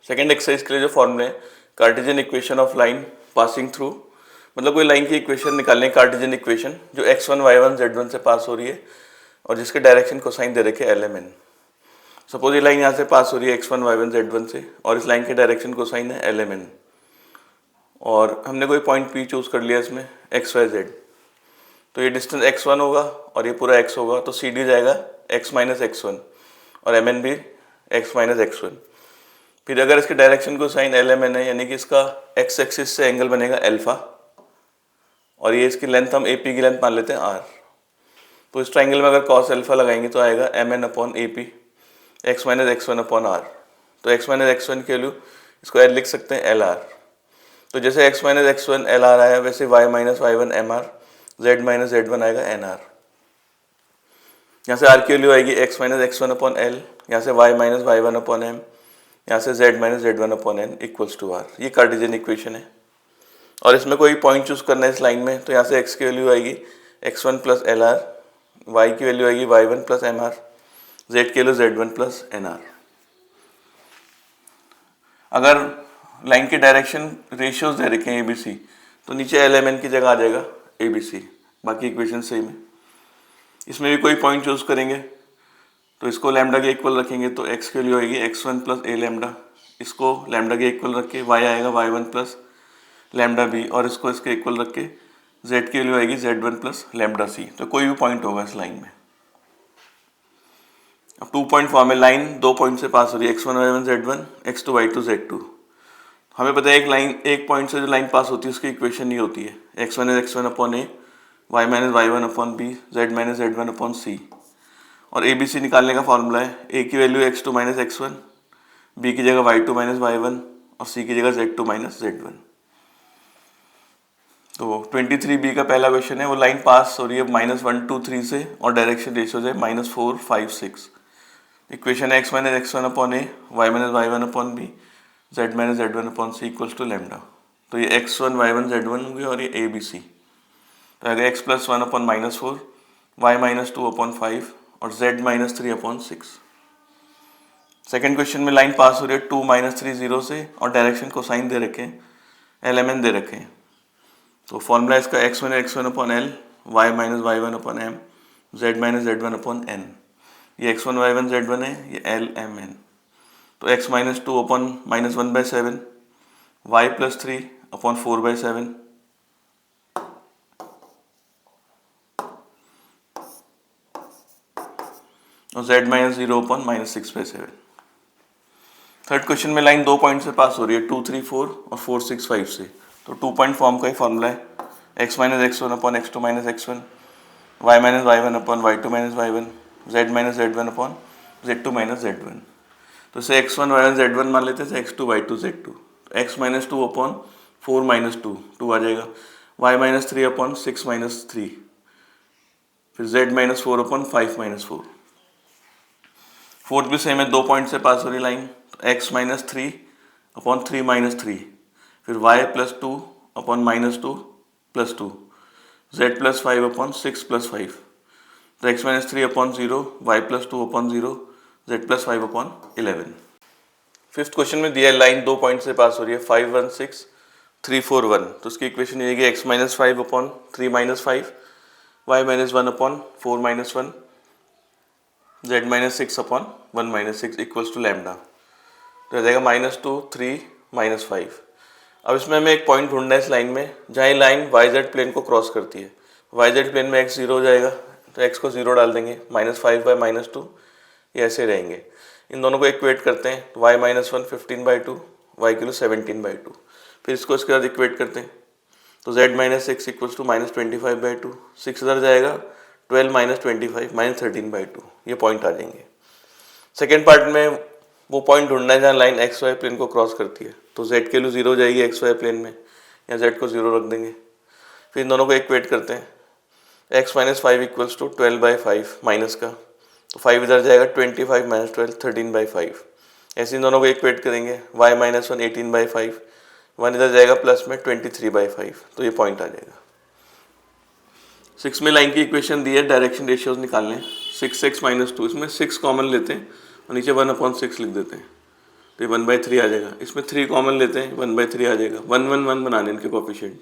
Second exercise के लिए जो फॉर्मूले हैं, Cartesian equation of line passing through, मतलब कोई लाइन की इक्वेशन निकालने, कार्टेशियन इक्वेशन जो x1 y1 z1 से पास हो रही है और जिसके डायरेक्शन कोसाइन दे रखे lmn। सपोज ये लाइन यहाँ से पास हो रही है x1 y1 z1 से और इस लाइन के डायरेक्शन कोसाइन है lmn, और हमने कोई पॉइंट P चूज कर लिया इसमें x y z, तो ये डिस्टेंस x1 होगा और ये पूरा x होगा, तो CD जाएगा x माइनस x1 और mn भी x माइनस x1। फिर अगर इसके डायरेक्शन को साइन lmn है, यानी कि इसका x एक्सिस से एंगल बनेगा अल्फा, और ये इसकी लेंथ हम AP की लेंथ मान लेते हैं r। तो इस ट्राइंगल में अगर cos अल्फा लगाएंगे तो आएगा mn upon AP x minus x1 upon r। तो x माइनस x1 की वैल्यू इसको L लिख सकते हैं LR। तो जैसे x माइनस x1 LR आया, वैसे y minus y1 MR, z minus z1 आएगा NR। यहाँ से r की वैल्यू आएगी x minus x1 upon L, यहाँ से y minus y1 upon M, यहाँ से z minus z1 upon n equals to r। ये कार्टेशियन इक्वेशन है और इसमें कोई पॉइंट चूज करना है इस लाइन में, तो यहाँ से x की वैल्यू आएगी x1 प्लस LR, y की वैल्यू आएगी y1 प्लस MR, z की वैल्यू z1 प्लस NR। अगर लाइन के डायरेक्शन रेशियोज दे रखे हैं ABC, तो नीचे lmn की जगह आ जाएगा ABC, बाकी इक्वेशन सेम है। इसमें भी कोई पॉइंट चूज करेंगे तो इसको लैम्डा के इक्वल रखेंगे, तो x की वैल्यू आएगी x1 प्लस a लैम्डा, इसको लैम्डा के इक्वल रख के y आएगा y1 प्लस लैम्डा b, और इसको इसके इक्वल रख के z की वैल्यू आएगी z1 प्लस लैम्डा c। तो कोई भी पॉइंट होगा इस लाइन में। अब 2 पॉइंट फॉर्म है, लाइन 2 पॉइंट से पास हो रही है x1 y1 z1, x2 y2 z2। हमें पता है एक पॉइंट से जो लाइन पास होती है उसकी इक्वेशन ये होती है x minus x1 upon a, y minus y1 upon b, z minus z1 upon c। और ABC निकालने का फॉर्मूला है a की value x2 minus x1, b की जगह y2 माइनस y1 और c की जगह z2 माइनस z1। तो 23B का पहला क्वेश्चन है, वो लाइन पास हो रही है -1 2 3 से और डायरेक्शन रेशियोज है -4 5 6। इक्वेशन है x minus x1 upon a, y minus y1 upon b, z minus z1 upon c equals to lambda. तो ये x1 y1 z1 हो गया और ये ABC। तो आएगा x plus 1 upon -4, y minus 2 upon 5 और z minus 3 upon 6। Second question में लाइन पास हो रही है 2 माइनस 3 0 से और डायरेक्शन को साइन दे रखे हैं, lmn दे रखे हैं। तो फॉर्मूला इसका x minus x1 upon L, y minus y1 upon M, z minus z1 upon N। ये x1 y1 z1 है, ये LMN। तो x minus 2 upon minus 1/7, y plus 3 upon 4/7, और z minus 0 upon minus 6/7। Third question में line 2 point से पास हो रही है 2 3 4 और 4 6 5 से। तो 2 पॉइंट फॉर्म का ही फॉर्मूला है x minus x1 upon x2 minus x1, y minus y1 upon y2 minus y1, z minus z1 upon z2 minus z1। तो इसे x1 y1 z1 मान लेते हैं, x2 y2 z2। x minus 2 upon 4 minus 2 2 आ जाएगा, y minus 3 upon 6 minus 3, फिर z minus 4 upon 5 minus 4। Fourth भी same है, 2 point से पास हो रही लाइन, तो x माइनस 3 अपॉन 3 माइनस 3, फिर y plus 2 upon minus 2 plus 2, z plus 5 upon 6 plus 5। तो x minus 3 upon 0, y plus 2 upon 0, z plus 5 upon 11। Fifth question में दिया है लाइन 2 पॉइंट से पास हो रही है 5 1 6 3 4 1। तो उसकी इक्वेशन ये है x minus 5 upon 3 minus 5, y minus 1 upon 4 minus 1, z minus 6 upon 1 minus 6 equals to lambda. तो हो जाएगा -2 3 माइनस 5। अब इसमें हमें एक पॉइंट ढूंढना है इस लाइन में जहाँ ये लाइन YZ प्लेन को क्रॉस करती है। YZ प्लेन में x 0 हो जाएगा, तो x को 0 डाल देंगे, -5 बाई -2, ये ऐसे रहेंगे। इन दोनों को इक्वेट करते हैं, y माइनस 1 15/2, y किलो 17/2। फिर इसको इसके साथ इक्वेट करते हैं, तो z माइनस 6 इक्वल्स टू -25/2, 6 इधर जाएगा, 12 माइनस 25 -13/2, ये पॉइंट आ जाएंगे। सेकेंड पार्ट में वो पॉइंट ढूंढना है जहाँ लाइन एक्स वाई प्लेन को क्रॉस करती है। तो z के लिए 0 हो जाएगी एक्स वाई प्लेन में, या z को 0 रख देंगे। फिर इन दोनों को इक्वेट करते हैं, x minus 5 equals to 12/5 minus का, तो 5 इधर जाएगा, 25 माइनस 12 13/5। ऐसे इन दोनों को इक्वेट करेंगे, y माइनस 1 18/5, 1 इधर जाएगा प्लस में 23/5, तो ये पॉइंट आ जाएगा। 6 में लाइन की इक्वेशन दी है, डायरेक्शन रेशियोज निकालने, 6 6 माइनस 2, इसमें 6 कॉमन लेते हैं और नीचे 1/6 लिख देते हैं। तो ये 1/3 आ जाएगा। इसमें 3 कॉमन लेते हैं, 1/3 आ जाएगा। 1 1 1 बनाने इनके कोफिशिएंट।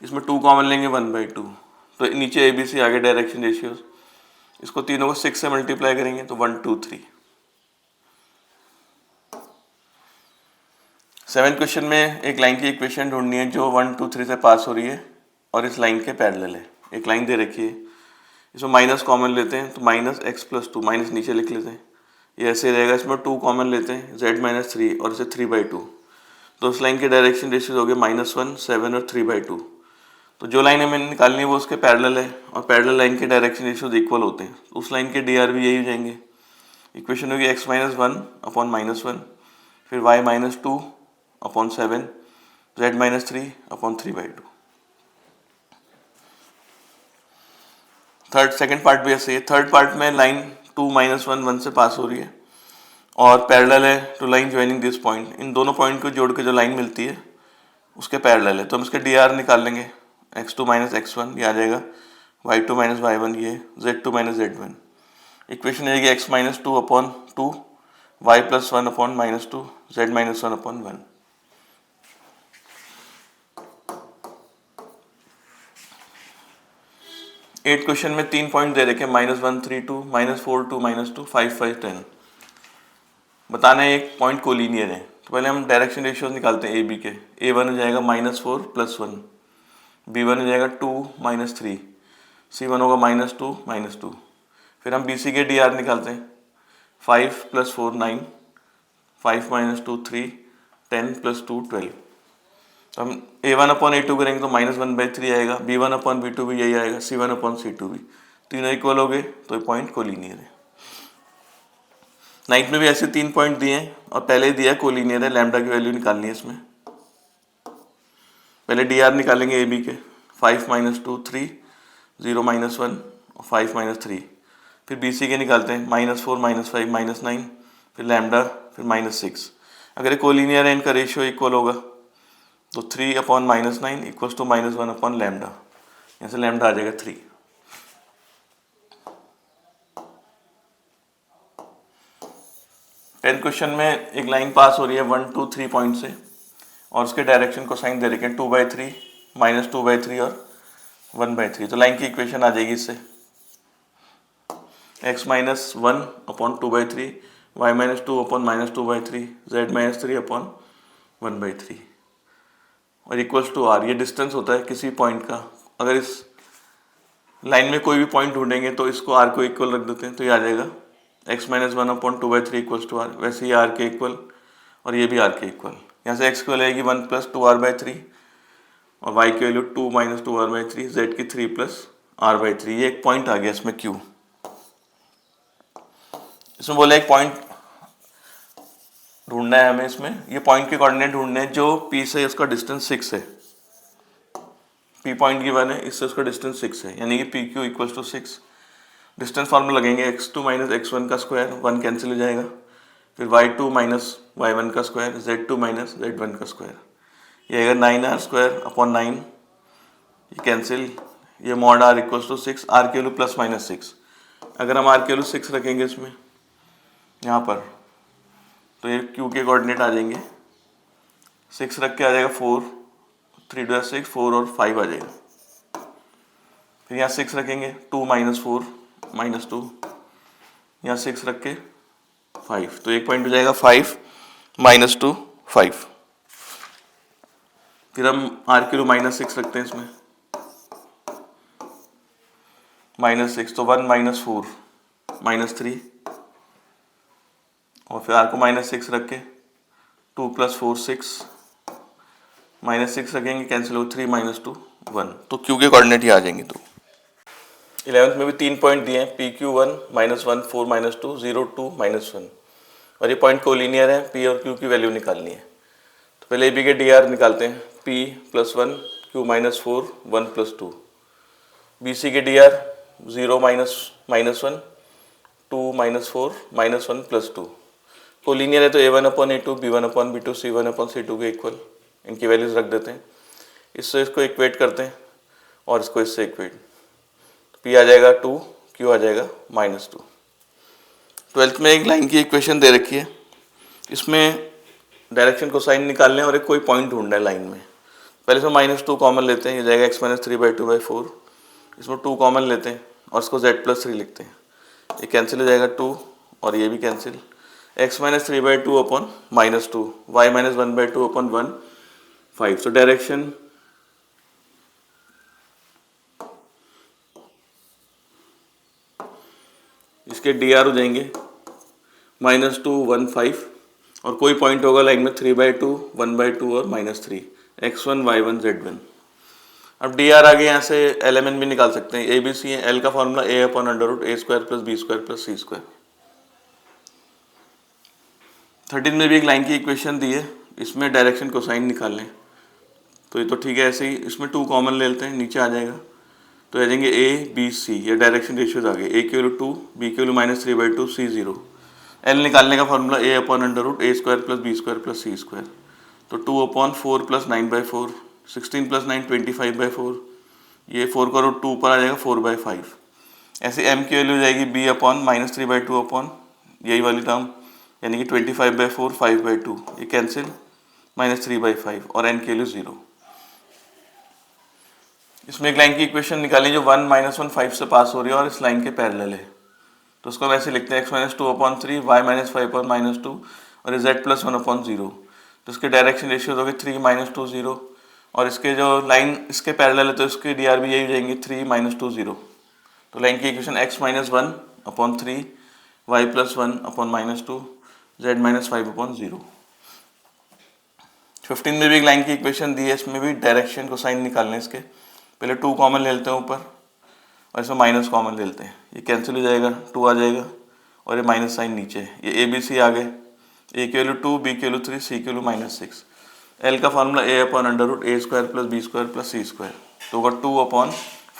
इसमें 2 कॉमन लेंगे, 1/2। तो नीचे ए बी सी आगे डायरेक्शन रेशियोज, इसको तीनों को 6 से मल्टीप्लाई करेंगे तो 1 2 3। 7th क्वेश्चन में एक लाइन की इक्वेशन ढूंढनी है जो 1 2 3 से पास हो रही है और इस लाइन के पैरेलल है। एक लाइन दे रखी है, इसमें माइनस कॉमन लेते हैं तो -x+2, माइनस नीचे लिख लेते हैं, ये ऐसे रहेगा। इसमें 2 कॉमन लेते हैं, z-3 और इसे 3/2। तो उस लाइन के डायरेक्शन रेशियोज हो गए -1 7 और 3/2। तो जो लाइन हमें निकालनी है वो उसके पैरेलल है और पैरेलल लाइन के डायरेक्शन रेशियोज इक्वल होते हैं, तो उस लाइन के डी आर भी यही हो जाएंगे। इक्वेशन होगी x-1/-1, फिर y-2/7, z-3/3/2। सेकंड पार्ट भी ऐसे है। थर्ड पार्ट में लाइन 2 -1 1 से पास हो रही है और पैरेलल है two line joining this point. इन दोनों पॉइंट को जोड़ के जो लाइन मिलती है उसके पैरेलल है, तो हम इसके डी आर निकाल लेंगे। x2 - x1 ये आ जाएगा, y2 - y1 ये, z2 - z1। इक्वेशन रहेगी x-2/2, y+1/-2, z-1/1। 8 क्वेश्चन में 3 पॉइंट दे रखे, -1 3 2, -4 2, -2 5 5 10। बताना है एक पॉइंट कोलिनियर है, तो पहले हम डायरेक्शन रेशियोज निकालते हैं ए बी के। a1 हो जाएगा -4 + 1, b1 हो जाएगा 2 - 3, c1 होगा -2 -2। फिर हम bc के डी आर निकालते हैं। 5 + 4 9, 5 - 2 3, 10 + 2 12। तो हम a1/a2 करेंगे तो -1/3 आएगा, b1/b2 भी यही आएगा, c1/c2 भी। तीनों इक्वल हो गए तो ये पॉइंट कोलिनियर है। 9th में भी ऐसे 3 पॉइंट दिए हैं और पहले ही दिया कोलिनियर है, लैम्डा की वैल्यू निकालनी है इसमें। पहले डी आर निकालेंगे ए बी के। 5 - 2 3, 0 - 1 और 5 - 3। फिर बी सी के निकालते हैं, -4 -5 -9, फिर लैम्डा, फिर -6। अगर ये कोलिनियर है, इनका रेशियो इक्वल होगा तो 3/-9 इक्वल्स टू -1/λ। यहाँ से लैम्डा आ जाएगा 3। 10th क्वेश्चन में एक लाइन पास हो रही है 1 2 3 पॉइंट से और उसके डायरेक्शन को साइन दे रखे हैं 2/3, -2/3 और 1/3। तो लाइन की इक्वेशन आ जाएगी इससे, x-1/2/3, y-2/-2/3, z-3/1/3 और इक्वल्स टू r। ये डिस्टेंस होता है किसी पॉइंट का। अगर इस लाइन में कोई भी पॉइंट ढूंढेंगे तो इसको r को इक्वल रख देते हैं, तो ये आ जाएगा x-1/2/3 इक्वल्स टू r। वैसे ये r के इक्वल और ये भी r के इक्वल। यहाँ से x की वैल्यू आएगी 1 + 2r/3 और y की वैल्यू 2 - 2r/3, z की 3 + r/3। ये एक पॉइंट आ गया इसमें q। इसमें बोला एक पॉइंट ढूंढना है हमें। इसमें ये पॉइंट के कोऑर्डिनेट ढूंढने हैं जो P से उसका डिस्टेंस 6 है। P पॉइंट गिवन है, इससे उसका डिस्टेंस 6 है, यानी कि PQ equals to 6। Distance formula लगेंगे, x2 - x1 का स्क्वायर, 1 कैंसिल हो जाएगा, फिर y2 - y1 का स्क्वायर, z2 - z1 का स्क्वायर। ये आएगा 9r²/9, ये कैंसिल, ये mod r equals to 6, r की वैल्यू +-6। अगर हम r की वैल्यू 6 रखेंगे इसमें यहाँ पर, तो ये q के कोऑर्डिनेट आ जाएंगे। 6 रख के आ जाएगा 4, 3 2 6, 4 और 5 आ जाएगा। फिर यहाँ 6 रखेंगे, 2 - 4 - 2, यहाँ 6 रख के 5, तो एक पॉइंट हो जाएगा 5 - 2 5। फिर हम r की वैल्यू -6 रखते हैं इसमें, -6, तो 1 - 4 -3 और फिर r को -6 रख के 2 + 4 6, -6 रखेंगे, कैंसिल हो, 3 - 2 1। तो q के कोऑर्डिनेट ही आ जाएंगे। तो 11th में भी 3 पॉइंट दिए हैं, PQ1 -1 4 - 2 0 2 -1 और ये पॉइंट कोलिनियर है। P और Q की वैल्यू निकालनी है। तो पहले AB के DR निकालते हैं, P + 1, Q - 4 1 + 2। BC के DR 0 - -1 2 - 4 -1 + 2। कोलिनियर है तो A1/A2, B1/B2, C1/C2 के इक्वल, इनकी वैल्यूज रख देते हैं। इससे इसको इक्वेट करते हैं और इसको इससे इक्वेट, P आ जाएगा 2, Q आ जाएगा -2। 12th में एक लाइन की इक्वेशन दे रखी है, इसमें डायरेक्शन कोसाइन निकालने और एक कोई पॉइंट ढूंढना है लाइन में। पहले इसमें -2 कॉमन लेते हैं, ये जाएगा x माइनस 3/2/4। इसमें 2 कॉमन लेते हैं और इसको z+3 लिखते हैं, ये कैंसिल हो जाएगा 2 और ये भी cancel. x minus 3/2 upon -2, y minus 1/2 upon 1, 5। तो डायरेक्शन इसके dr हो जाएंगे -2, 1, 5 और कोई पॉइंट होगा लाइन में 3/2, 1/2 और -3, x1, y1, z1। अब dr आगे यहाँ से एलिमेंट भी निकाल सकते हैं, ए बी सी है, एल का formula a upon √a² + b² + c²। 13 में भी एक लाइन की इक्वेशन दी है, इसमें डायरेक्शन कोसाइन निकाल लें। तो ये तो ठीक है, ऐसे ही इसमें 2 कॉमन ले लेते हैं, नीचे आ जाएगा तो आ जाएंगे ए बी सी, ये डायरेक्शन रेशियोज आ गए, a की वैल्यू 2, b की वैल्यू -3/2, c 0। एल निकालने का formula a upon √a² + b² + c²। तो 2 अपॉन 4 + 9/4, 16 + 9 25/4, ये 4 का रूट 2 ऊपर आ जाएगा 4/5। ऐसे m की वैल्यू हो जाएगी b अपॉन -3/2 अपॉन यही वाली टर्म, यानी कि 25/4, 5/2, ये कैंसिल, -3/5 और n की वैल्यू 0। इसमें एक लाइन की इक्वेशन निकाली जो 1, -1, 5 से पास हो रही है और इस लाइन के पैरेलल है। तो उसको वैसे लिखते हैं x माइनस 2/3, y माइनस 5/-2 और z+1/0। तो इसके डायरेक्शन रेशियोज हो गए 3, -2, 0 और इसके जो लाइन इसके पैरेलल है तो इसके dr भी यही हो जाएंगे 3, -2, 0। तो लाइन की equation x minus 1/3, y + 1/-2, z-5/0। 15 में भी एक लाइन की इक्वेशन दी है, इसमें भी डायरेक्शन को साइन निकालने इसके। पहले 2 कॉमन ले लेते हैं ऊपर और इसमें माइनस कॉमन ले लेते हैं, ये कैंसिल हो जाएगा, 2 आ जाएगा और ये माइनस साइन नीचे है। ये ए बी सी आ गए, ए की वैल्यू 2, बी की वैल्यू 3, सी की वैल्यू -6। एल का formula a upon √a² + b² + c²। तो होगा 2 अपॉन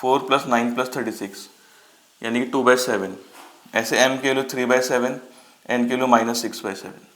4 + 9 + 36, यानी कि 2/7। ऐसे m की वैल्यू 3/7, n की वैल्यू -6/7।